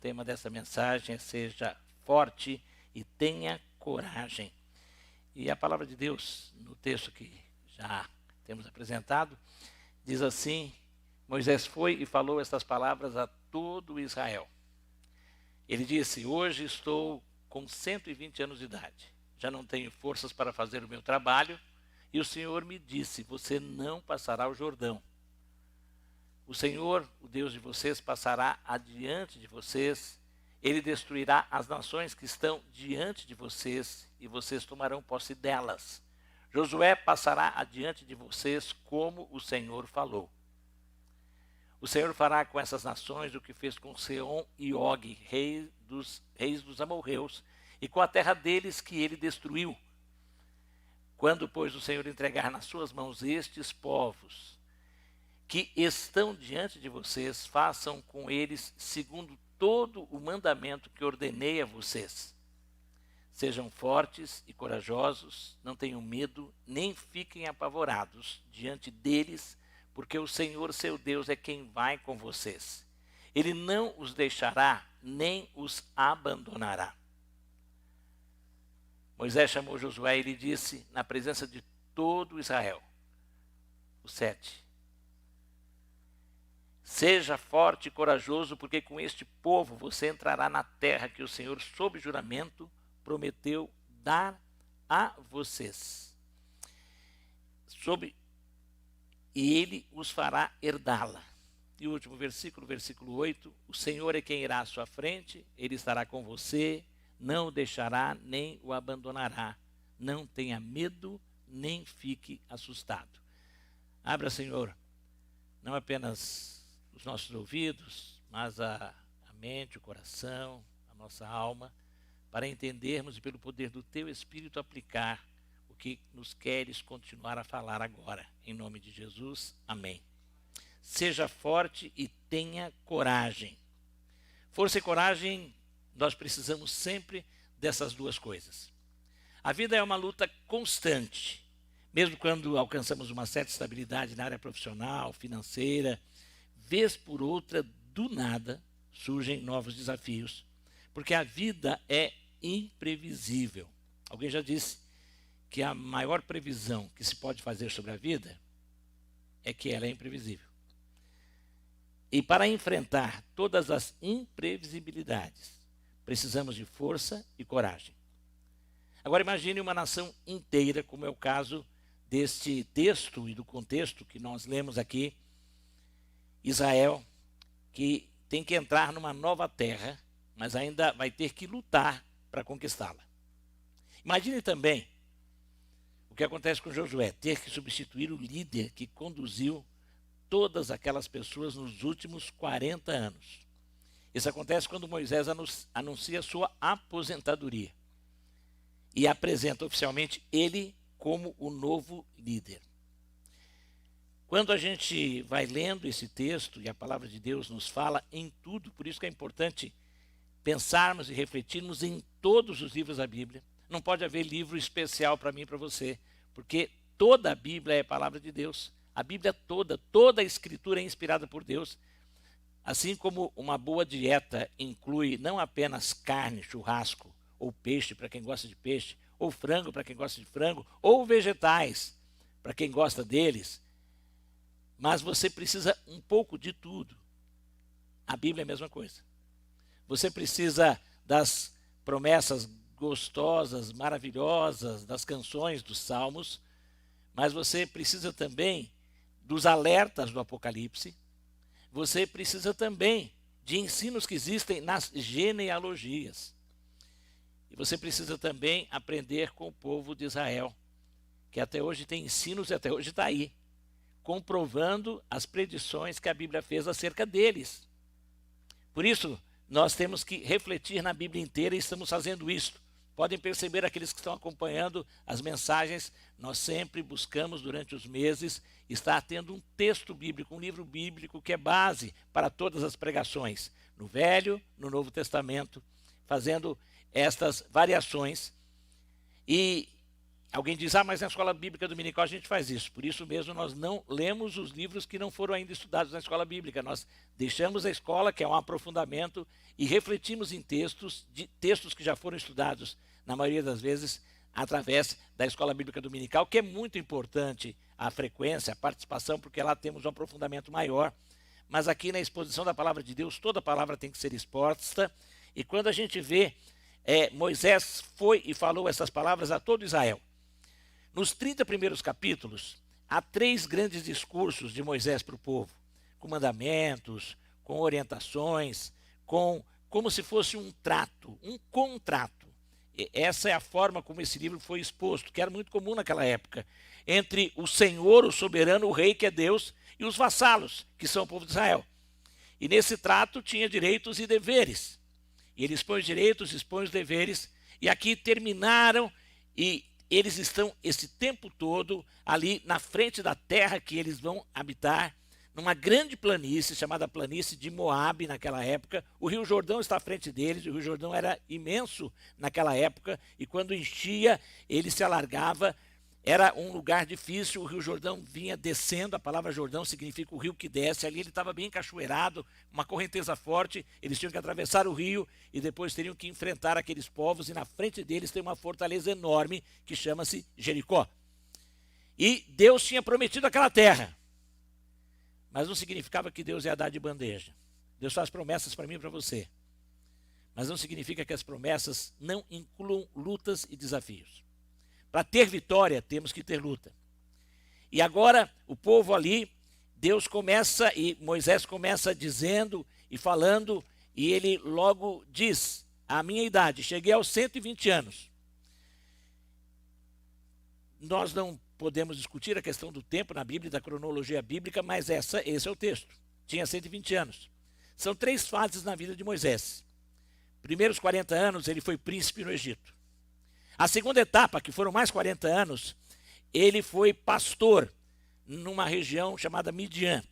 tema dessa mensagem é seja forte e tenha coragem. E a palavra de Deus, no texto que já temos apresentado, diz assim: Moisés foi e falou estas palavras a todo Israel. Ele disse: hoje estou com 120 anos de idade, já não tenho forças para fazer o meu trabalho, e o Senhor me disse: você não passará o Jordão. O Senhor, o Deus de vocês, passará adiante de vocês, ele destruirá as nações que estão diante de vocês, e vocês tomarão posse delas. Josué passará adiante de vocês, como o Senhor falou. O Senhor fará com essas nações o que fez com Seom e Og, reis dos amorreus, e com a terra deles que ele destruiu. Quando, pois, o Senhor entregar nas suas mãos estes povos que estão diante de vocês, façam com eles segundo todo o mandamento que ordenei a vocês. Sejam fortes e corajosos, não tenham medo, nem fiquem apavorados diante deles, porque o Senhor, seu Deus, é quem vai com vocês. Ele não os deixará, nem os abandonará. Moisés chamou Josué e lhe disse, na presença de todo Israel, o 7. Seja forte e corajoso, porque com este povo você entrará na terra que o Senhor, sob juramento, prometeu dar a vocês. E ele os fará herdá-la. E o último versículo, versículo 8, o Senhor é quem irá à sua frente, ele estará com você, não o deixará nem o abandonará. Não tenha medo, nem fique assustado. Abra, Senhor, não apenas os nossos ouvidos, mas a mente, o coração, a nossa alma, para entendermos e pelo poder do Teu Espírito aplicar o que nos queres continuar a falar agora. Em nome de Jesus, amém. Seja forte e tenha coragem. Força e coragem, nós precisamos sempre dessas duas coisas. A vida é uma luta constante. Mesmo quando alcançamos uma certa estabilidade na área profissional, financeira, vez por outra, do nada, surgem novos desafios. Porque a vida é imprevisível. Alguém já disse que a maior previsão que se pode fazer sobre a vida é que ela é imprevisível. E para enfrentar todas as imprevisibilidades, precisamos de força e coragem. Agora imagine uma nação inteira, como é o caso deste texto e do contexto que nós lemos aqui. Israel, que tem que entrar numa nova terra, mas ainda vai ter que lutar para conquistá-la. Imagine também o que acontece com Josué, ter que substituir o líder que conduziu todas aquelas pessoas nos últimos 40 anos. Isso acontece quando Moisés anuncia sua aposentadoria e apresenta oficialmente ele como o novo líder. Quando a gente vai lendo esse texto, e a palavra de Deus nos fala em tudo, por isso que é importante pensarmos e refletirmos em todos os livros da Bíblia. Não pode haver livro especial para mim e para você, porque toda a Bíblia é a palavra de Deus. A Bíblia toda a Escritura é inspirada por Deus. Assim como uma boa dieta inclui não apenas carne, churrasco, ou peixe para quem gosta de peixe, ou frango para quem gosta de frango, ou vegetais para quem gosta deles, mas você precisa um pouco de tudo. A Bíblia é a mesma coisa. Você precisa das promessas gostosas, maravilhosas, das canções dos Salmos, mas você precisa também dos alertas do Apocalipse. Você precisa também de ensinos que existem nas genealogias. E você precisa também aprender com o povo de Israel, que até hoje tem ensinos e até hoje está aí, comprovando as predições que a Bíblia fez acerca deles. Por isso, nós temos que refletir na Bíblia inteira e estamos fazendo isso. Podem perceber aqueles que estão acompanhando as mensagens, nós sempre buscamos durante os meses estar tendo um texto bíblico, um livro bíblico que é base para todas as pregações, no Velho, no Novo Testamento, fazendo estas variações. E Alguém diz, mas na escola bíblica dominical a gente faz isso. Por isso mesmo nós não lemos os livros que não foram ainda estudados na escola bíblica. Nós deixamos a escola, que é um aprofundamento, e refletimos em textos que já foram estudados, na maioria das vezes, através da escola bíblica dominical, que é muito importante a frequência, a participação, porque lá temos um aprofundamento maior. Mas aqui na exposição da palavra de Deus, toda a palavra tem que ser exposta. E quando a gente vê, Moisés foi e falou essas palavras a todo Israel. Nos 30 primeiros capítulos, há 3 grandes discursos de Moisés para o povo, com mandamentos, com orientações, como se fosse um trato, um contrato. E essa é a forma como esse livro foi exposto, que era muito comum naquela época, entre o Senhor, o soberano, o rei, que é Deus, e os vassalos, que são o povo de Israel. E nesse trato tinha direitos e deveres. E ele expõe os direitos, expõe os deveres, e aqui terminaram, e eles estão esse tempo todo ali na frente da terra que eles vão habitar, numa grande planície, chamada planície de Moabe naquela época. O Rio Jordão está à frente deles, o Rio Jordão era imenso naquela época, e quando enchia, ele se alargava. Era um lugar difícil, o Rio Jordão vinha descendo, a palavra Jordão significa o rio que desce, ali ele estava bem encachoeirado, uma correnteza forte, eles tinham que atravessar o rio e depois teriam que enfrentar aqueles povos, e na frente deles tem uma fortaleza enorme que chama-se Jericó. E Deus tinha prometido aquela terra, mas não significava que Deus ia dar de bandeja. Deus faz promessas para mim e para você, mas não significa que as promessas não incluam lutas e desafios. Para ter vitória, temos que ter luta. E agora, o povo ali, Deus começa, e Moisés começa dizendo e falando, e ele logo diz, a minha idade, cheguei aos 120 anos. Nós não podemos discutir a questão do tempo na Bíblia, da cronologia bíblica, mas esse é o texto. Tinha 120 anos. São 3 fases na vida de Moisés. Primeiros 40 anos, ele foi príncipe no Egito. A segunda etapa, que foram mais 40 anos, ele foi pastor numa região chamada Midian.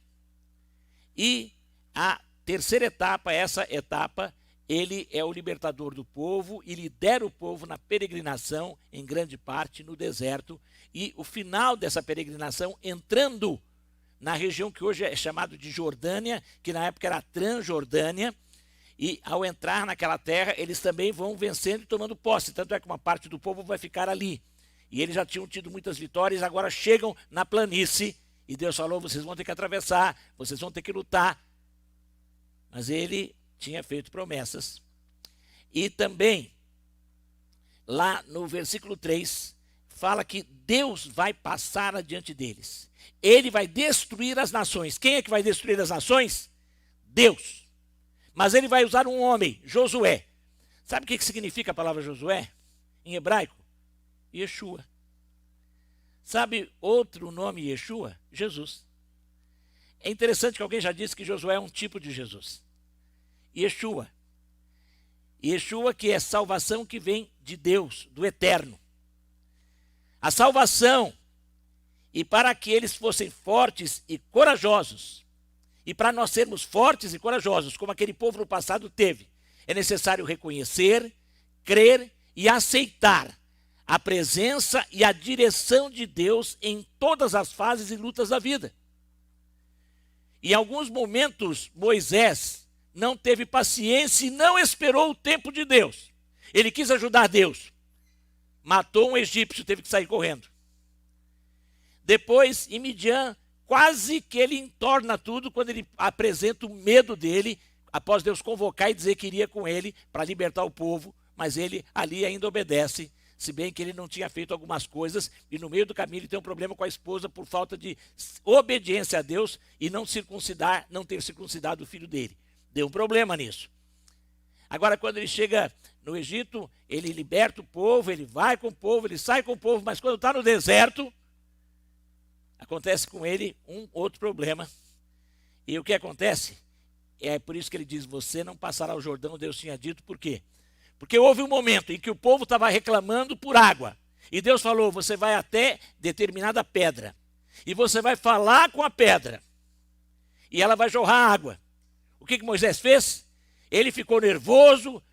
E a terceira etapa, essa etapa, ele é o libertador do povo e lidera o povo na peregrinação, em grande parte, no deserto. E o final dessa peregrinação, entrando na região que hoje é chamada de Jordânia, que na época era Transjordânia, e ao entrar naquela terra, eles também vão vencendo e tomando posse. Tanto é que uma parte do povo vai ficar ali. E eles já tinham tido muitas vitórias, agora chegam na planície. E Deus falou, vocês vão ter que atravessar, vocês vão ter que lutar. Mas ele tinha feito promessas. E também, lá no versículo 3, fala que Deus vai passar adiante deles. Ele vai destruir as nações. Quem é que vai destruir as nações? Deus. Mas ele vai usar um homem, Josué. Sabe o que significa a palavra Josué? Em hebraico? Yeshua. Sabe outro nome Yeshua? Jesus. É interessante que alguém já disse que Josué é um tipo de Jesus. Yeshua. Yeshua, que é salvação que vem de Deus, do eterno. A salvação, e para que eles fossem fortes e corajosos, e para nós sermos fortes e corajosos, como aquele povo no passado teve, é necessário reconhecer, crer e aceitar a presença e a direção de Deus em todas as fases e lutas da vida. Em alguns momentos, Moisés não teve paciência e não esperou o tempo de Deus. Ele quis ajudar Deus. Matou um egípcio, teve que sair correndo. Depois, em Midian, quase que ele entorna tudo quando ele apresenta o medo dele, após Deus convocar e dizer que iria com ele para libertar o povo, mas ele ali ainda obedece, se bem que ele não tinha feito algumas coisas, e no meio do caminho ele tem um problema com a esposa por falta de obediência a Deus e não ter circuncidado o filho dele. Deu um problema nisso. Agora, quando ele chega no Egito, ele liberta o povo, ele vai com o povo, ele sai com o povo, mas quando está no deserto, acontece com ele um outro problema. E o que acontece? É por isso que ele diz, você não passará o Jordão, Deus tinha dito, por quê? Porque houve um momento em que o povo estava reclamando por água. E Deus falou, você vai até determinada pedra. E você vai falar com a pedra. E ela vai jorrar água. O que Moisés fez? Ele ficou nervoso,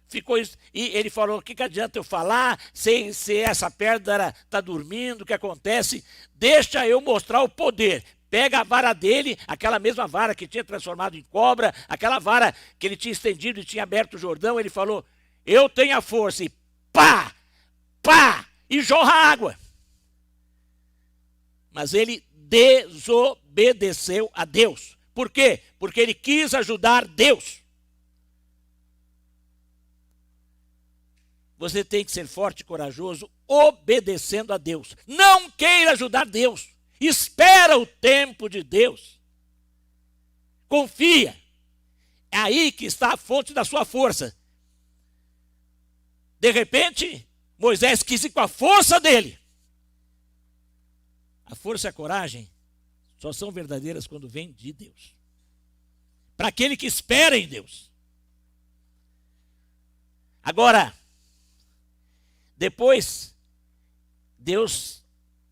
e ele falou: o que adianta eu falar, se essa pedra está dormindo, o que acontece? Deixa eu mostrar o poder. Pega a vara dele, aquela mesma vara que tinha transformado em cobra, aquela vara que ele tinha estendido e tinha aberto o Jordão, ele falou: eu tenho a força, e pá, pá, e jorra água. Mas ele desobedeceu a Deus. Por quê? Porque ele quis ajudar Deus. Você tem que ser forte e corajoso, obedecendo a Deus. Não queira ajudar Deus. Espera o tempo de Deus. Confia. É aí que está a fonte da sua força. De repente, Moisés quis ir com a força dele. A força e a coragem só são verdadeiras quando vêm de Deus. Para aquele que espera em Deus. Agora, depois, Deus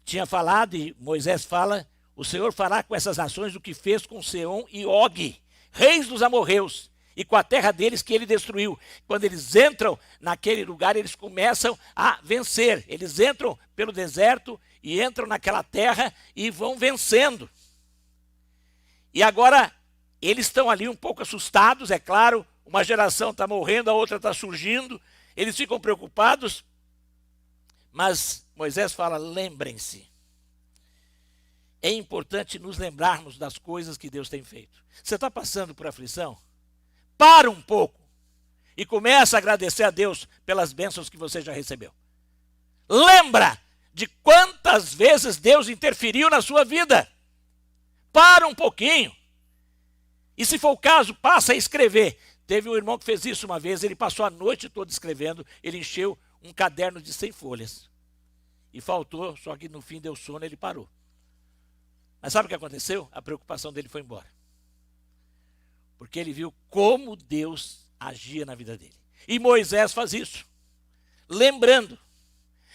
tinha falado, e Moisés fala: o Senhor fará com essas nações o que fez com Seom e Og, reis dos amorreus, e com a terra deles que ele destruiu. Quando eles entram naquele lugar, eles começam a vencer. Eles entram pelo deserto e entram naquela terra e vão vencendo. E agora, eles estão ali um pouco assustados, é claro. Uma geração está morrendo, a outra está surgindo. Eles ficam preocupados. Mas Moisés fala: lembrem-se. É importante nos lembrarmos das coisas que Deus tem feito. Você está passando por aflição? Para um pouco e começa a agradecer a Deus pelas bênçãos que você já recebeu. Lembra de quantas vezes Deus interferiu na sua vida. Para um pouquinho. E se for o caso, passa a escrever. Teve um irmão que fez isso uma vez, ele passou a noite toda escrevendo, ele encheu um caderno de 100 folhas. E faltou, só que no fim deu sono, ele parou. Mas sabe o que aconteceu? A preocupação dele foi embora. Porque ele viu como Deus agia na vida dele. E Moisés faz isso. Lembrando.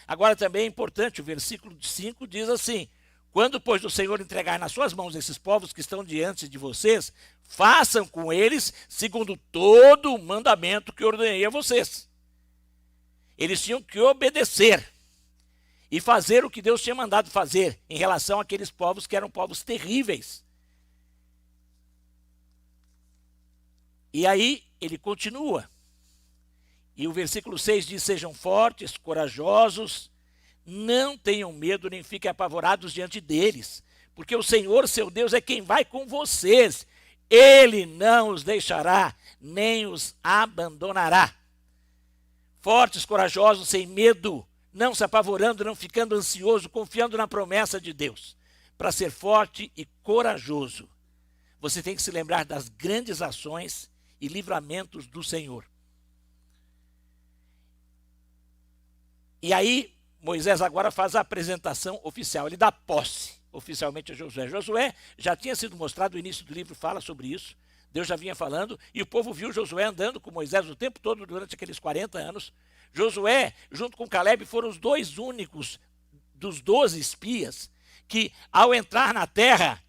Agora também é importante, o versículo 5 diz assim: quando, pois, o Senhor entregar nas suas mãos esses povos que estão diante de vocês, façam com eles segundo todo o mandamento que ordenei a vocês. Eles tinham que obedecer e fazer o que Deus tinha mandado fazer em relação àqueles povos que eram povos terríveis. E aí ele continua. E o versículo 6 diz: sejam fortes, corajosos, não tenham medo nem fiquem apavorados diante deles, porque o Senhor, seu Deus, é quem vai com vocês. Ele não os deixará, nem os abandonará. Fortes, corajosos, sem medo, não se apavorando, não ficando ansioso, confiando na promessa de Deus. Para ser forte e corajoso, você tem que se lembrar das grandes ações e livramentos do Senhor. E aí, Moisés agora faz a apresentação oficial, ele dá posse oficialmente a Josué. Josué já tinha sido mostrado, o início do livro fala sobre isso, Deus já vinha falando, e o povo viu Josué andando com Moisés o tempo todo durante aqueles 40 anos. Josué, junto com Caleb, foram os dois únicos dos 12 espias que, ao entrar na terra,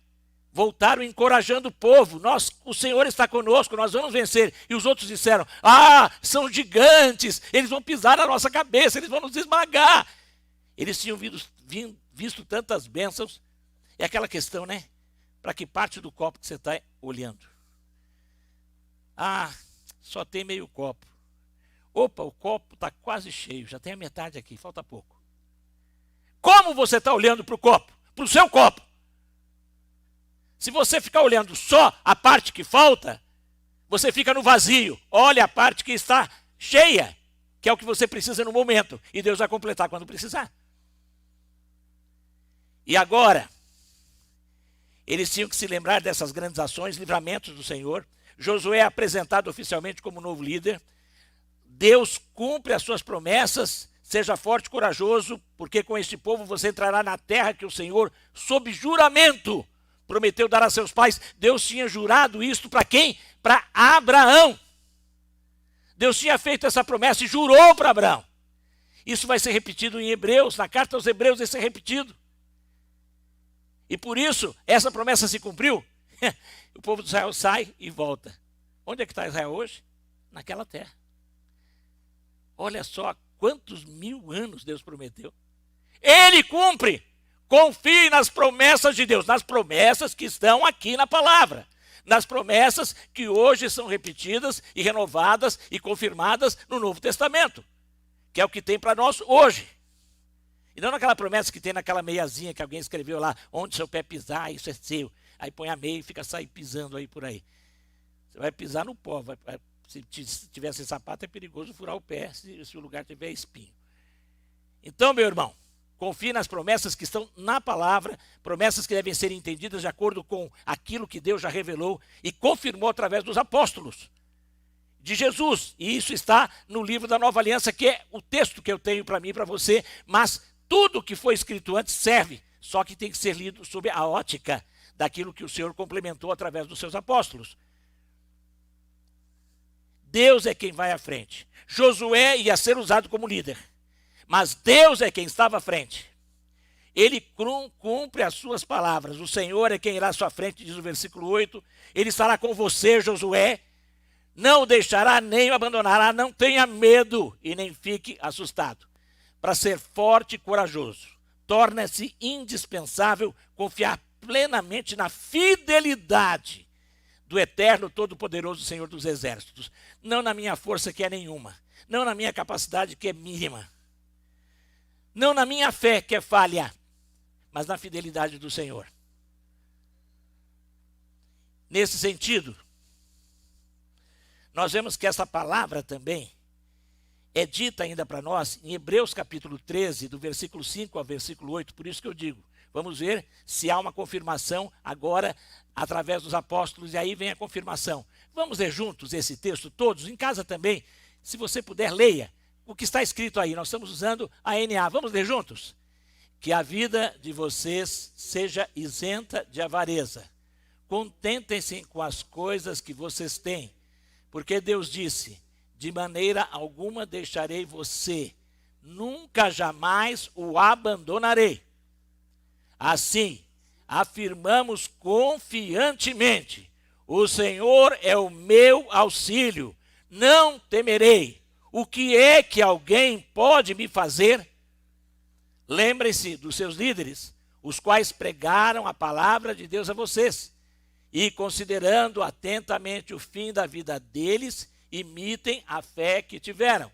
voltaram encorajando o povo. O Senhor está conosco, nós vamos vencer. E os outros disseram: são gigantes, eles vão pisar na nossa cabeça, eles vão nos esmagar. Eles tinham visto tantas bênçãos. É aquela questão, né? Para que parte do copo que você está olhando? Só tem meio copo. Opa, o copo está quase cheio, já tem a metade aqui, falta pouco. Como você está olhando para o copo? Para o seu copo? Se você ficar olhando só a parte que falta, você fica no vazio. Olha a parte que está cheia, que é o que você precisa no momento. E Deus vai completar quando precisar. E agora, eles tinham que se lembrar dessas grandes ações, livramentos do Senhor. Josué é apresentado oficialmente como novo líder. Deus cumpre as suas promessas. Seja forte e corajoso, porque com este povo você entrará na terra que o Senhor, sob juramento, prometeu dar a seus pais. Deus tinha jurado isto para quem? Para Abraão. Deus tinha feito essa promessa e jurou para Abraão. Isso vai ser repetido em Hebreus, na carta aos Hebreus vai ser repetido. E por isso, essa promessa se cumpriu. O povo de Israel sai e volta. Onde é que está Israel hoje? naquela terra. Olha só quantos 1000 anos Deus prometeu. Ele cumpre. Confie nas promessas de Deus, nas promessas que estão aqui na palavra, nas promessas que hoje são repetidas e renovadas e confirmadas no Novo Testamento, que é o que tem para nós hoje. E não naquela promessa que tem naquela meiazinha que alguém escreveu lá, onde seu pé pisar, isso é seu. Aí põe a meia e fica pisando aí por aí. Você vai pisar no pó. Se tiver sem sapato, é perigoso furar o pé se o lugar tiver espinho. Então, meu irmão, confie nas promessas que estão na palavra, promessas que devem ser entendidas de acordo com aquilo que Deus já revelou e confirmou através dos apóstolos de Jesus. E isso está no livro da Nova Aliança, que é o texto que eu tenho para mim e para você, mas tudo que foi escrito antes serve, só que tem que ser lido sob a ótica daquilo que o Senhor complementou através dos seus apóstolos. Deus é quem vai à frente. Josué ia ser usado como líder, mas Deus é quem estava à frente. Ele cumpre as suas palavras. O Senhor é quem irá à sua frente, diz o versículo 8. Ele estará com você, Josué. Não o deixará nem o abandonará. Não tenha medo e nem fique assustado. Para ser forte e corajoso, torna-se indispensável confiar plenamente na fidelidade do eterno, todo-poderoso Senhor dos Exércitos. Não na minha força, que é nenhuma. Não na minha capacidade, que é mínima. Não na minha fé, que é falha, mas na fidelidade do Senhor. Nesse sentido, nós vemos que essa palavra também é dita ainda para nós em Hebreus capítulo 13, do versículo 5 ao versículo 8. Por isso que eu digo, vamos ver se há uma confirmação agora através dos apóstolos, e aí vem a confirmação. Vamos ler juntos esse texto todos, em casa também. Se você puder, leia o que está escrito aí. Nós estamos usando a NA. Vamos ler juntos? Que a vida de vocês seja isenta de avareza. Contentem-se com as coisas que vocês têm, porque Deus disse: de maneira alguma deixarei você, nunca jamais o abandonarei. Assim, afirmamos confiantemente: o Senhor é o meu auxílio, não temerei. O que é que alguém pode me fazer? Lembrem-se dos seus líderes, os quais pregaram a palavra de Deus a vocês, e considerando atentamente o fim da vida deles, imitem a fé que tiveram.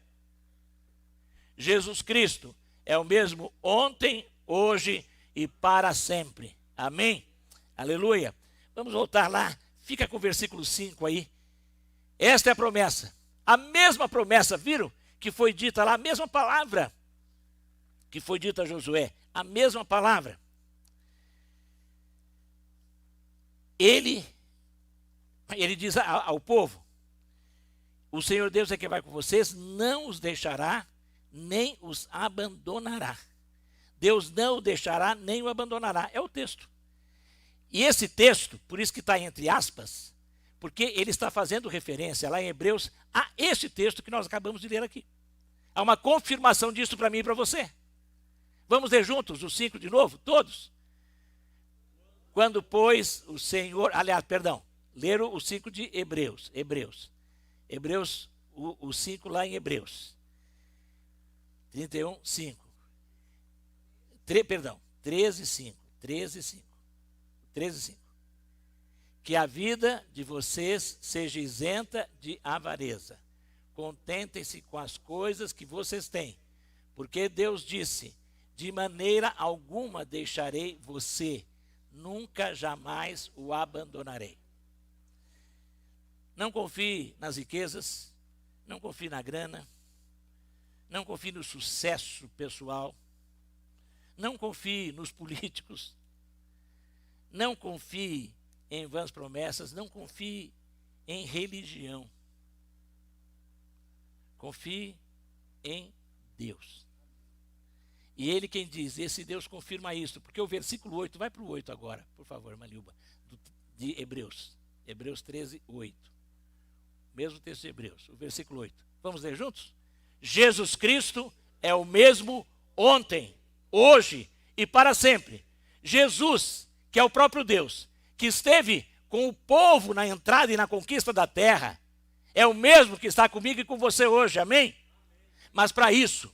Jesus Cristo é o mesmo ontem, hoje e para sempre. Amém? Aleluia. Vamos voltar lá. Fica com o versículo 5 aí. Esta é a promessa. A mesma promessa, viram? Que foi dita lá, a mesma palavra que foi dita a Josué. A mesma palavra. Ele diz ao povo: o Senhor Deus é quem vai com vocês, não os deixará, nem os abandonará. Deus não o deixará, nem o abandonará. É o texto. E esse texto, por isso que está entre aspas, porque ele está fazendo referência lá em Hebreus a esse texto que nós acabamos de ler aqui. Há uma confirmação disso para mim e para você. Vamos ler juntos o 5 de novo, todos? Quando, pois, o Senhor... Aliás, perdão, leram o 5 de Hebreus. Hebreus, o 5 lá em Hebreus. 31, 5. 13, 5. 13, 5. Que a vida de vocês seja isenta de avareza. Contentem-se com as coisas que vocês têm. Porque Deus disse: de maneira alguma deixarei você, nunca jamais o abandonarei. Não confie nas riquezas, não confie na grana, não confie no sucesso pessoal, não confie nos políticos, não confie em vãs promessas, não confie em religião. Confie em Deus. E ele quem diz, esse Deus confirma isso, porque o versículo 8, vai para o 8 agora, por favor, irmã Lilba, de Hebreus. Hebreus 13, 8. Mesmo texto de Hebreus, o versículo 8. Vamos ler juntos? Jesus Cristo é o mesmo ontem, hoje e para sempre. Jesus, que é o próprio Deus, que esteve com o povo na entrada e na conquista da terra, É o mesmo que está comigo e com você hoje, amém? Mas para isso,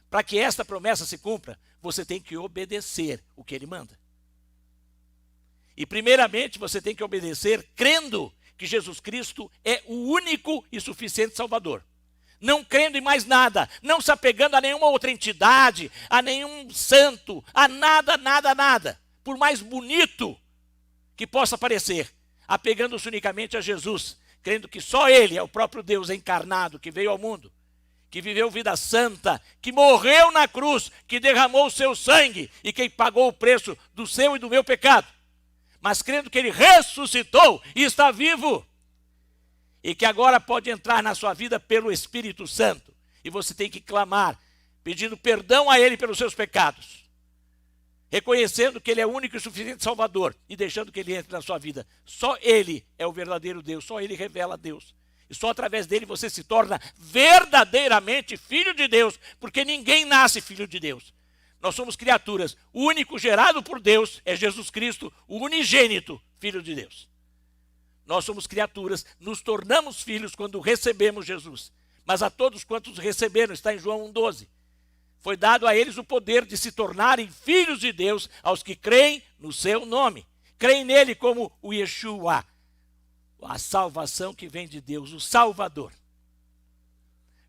para que esta promessa se cumpra, você tem que obedecer o que ele manda. E primeiramente você tem que obedecer crendo que Jesus Cristo é o único e suficiente Salvador. Não crendo em mais nada, não se apegando a nenhuma outra entidade, a nenhum santo, a nada, nada, nada. Por mais bonito que possa parecer, apegando-se unicamente a Jesus, crendo que só Ele é o próprio Deus encarnado que veio ao mundo, que viveu vida santa, que morreu na cruz, que derramou o seu sangue e que pagou o preço do seu e do meu pecado. Mas crendo que Ele ressuscitou e está vivo, e que agora pode entrar na sua vida pelo Espírito Santo. E você tem que clamar, pedindo perdão a Ele pelos seus pecados, reconhecendo que Ele é o único e suficiente Salvador e deixando que Ele entre na sua vida. Só Ele é o verdadeiro Deus, só Ele revela a Deus. E só através dele você se torna verdadeiramente filho de Deus, porque ninguém nasce filho de Deus. Nós somos criaturas. O único gerado por Deus é Jesus Cristo, o unigênito Filho de Deus. Nós somos criaturas, nos tornamos filhos quando recebemos Jesus. Mas a todos quantos receberam, está em João 1,12. Foi dado a eles o poder de se tornarem filhos de Deus, aos que creem no seu nome. Creem nele como o Yeshua, a salvação que vem de Deus, o Salvador.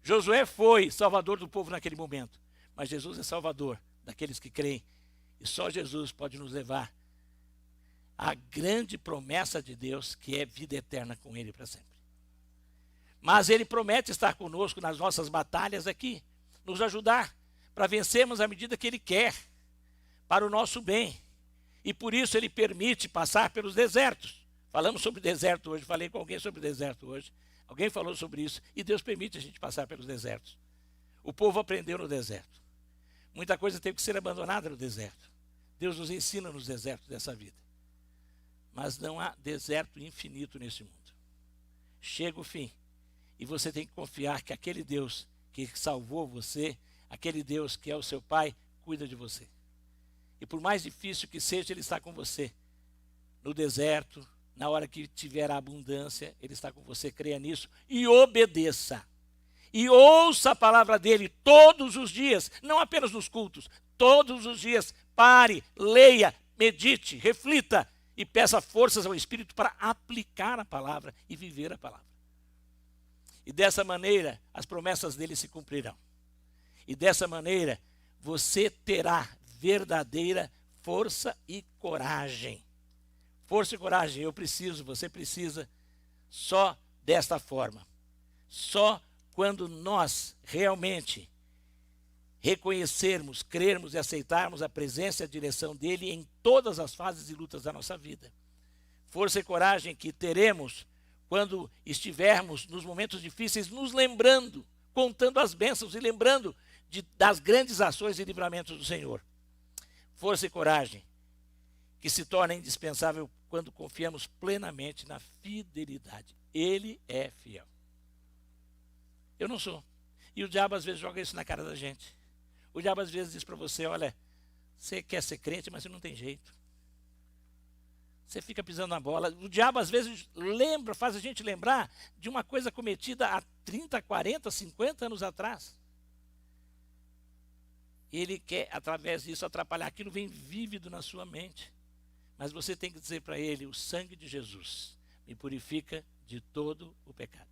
Josué foi salvador do povo naquele momento, mas Jesus é salvador daqueles que creem. E só Jesus pode nos levar à grande promessa de Deus, que é vida eterna com Ele para sempre. Mas Ele promete estar conosco nas nossas batalhas aqui, nos ajudar para vencermos à medida que Ele quer, para o nosso bem. E por isso Ele permite passar pelos desertos. Falamos sobre deserto hoje, falei com alguém sobre deserto hoje. Alguém falou sobre isso. E Deus permite a gente passar pelos desertos. O povo aprendeu no deserto. Muita coisa teve que ser abandonada no deserto. Deus nos ensina nos desertos dessa vida. Mas não há deserto infinito nesse mundo. Chega o fim. E você tem que confiar que aquele Deus que salvou você, aquele Deus que é o seu Pai, cuida de você. E por mais difícil que seja, Ele está com você. No deserto, na hora que tiver a abundância, Ele está com você. Creia nisso e obedeça. E ouça a palavra dEle todos os dias, não apenas nos cultos. Todos os dias, pare, leia, medite, reflita e peça forças ao Espírito para aplicar a palavra e viver a palavra. E dessa maneira, as promessas dEle se cumprirão. E dessa maneira, você terá verdadeira força e coragem. Força e coragem, eu preciso, você precisa, só desta forma. Só quando nós realmente reconhecermos, crermos e aceitarmos a presença e a direção dEle em todas as fases e lutas da nossa vida. Força e coragem que teremos quando estivermos nos momentos difíceis, nos lembrando, contando as bênçãos e lembrando das grandes ações e livramentos do Senhor. Força e coragem que se torna indispensável quando confiamos plenamente na fidelidade. Ele é fiel. Eu não sou. E o diabo às vezes joga isso na cara da gente. O diabo às vezes diz para você, olha, você quer ser crente, mas você não tem jeito. Você fica pisando na bola. O diabo às vezes faz a gente lembrar de uma coisa cometida há 30, 40, 50 anos atrás. Ele quer, através disso, atrapalhar. Aquilo vem vívido na sua mente. Mas você tem que dizer para ele, o sangue de Jesus me purifica de todo o pecado.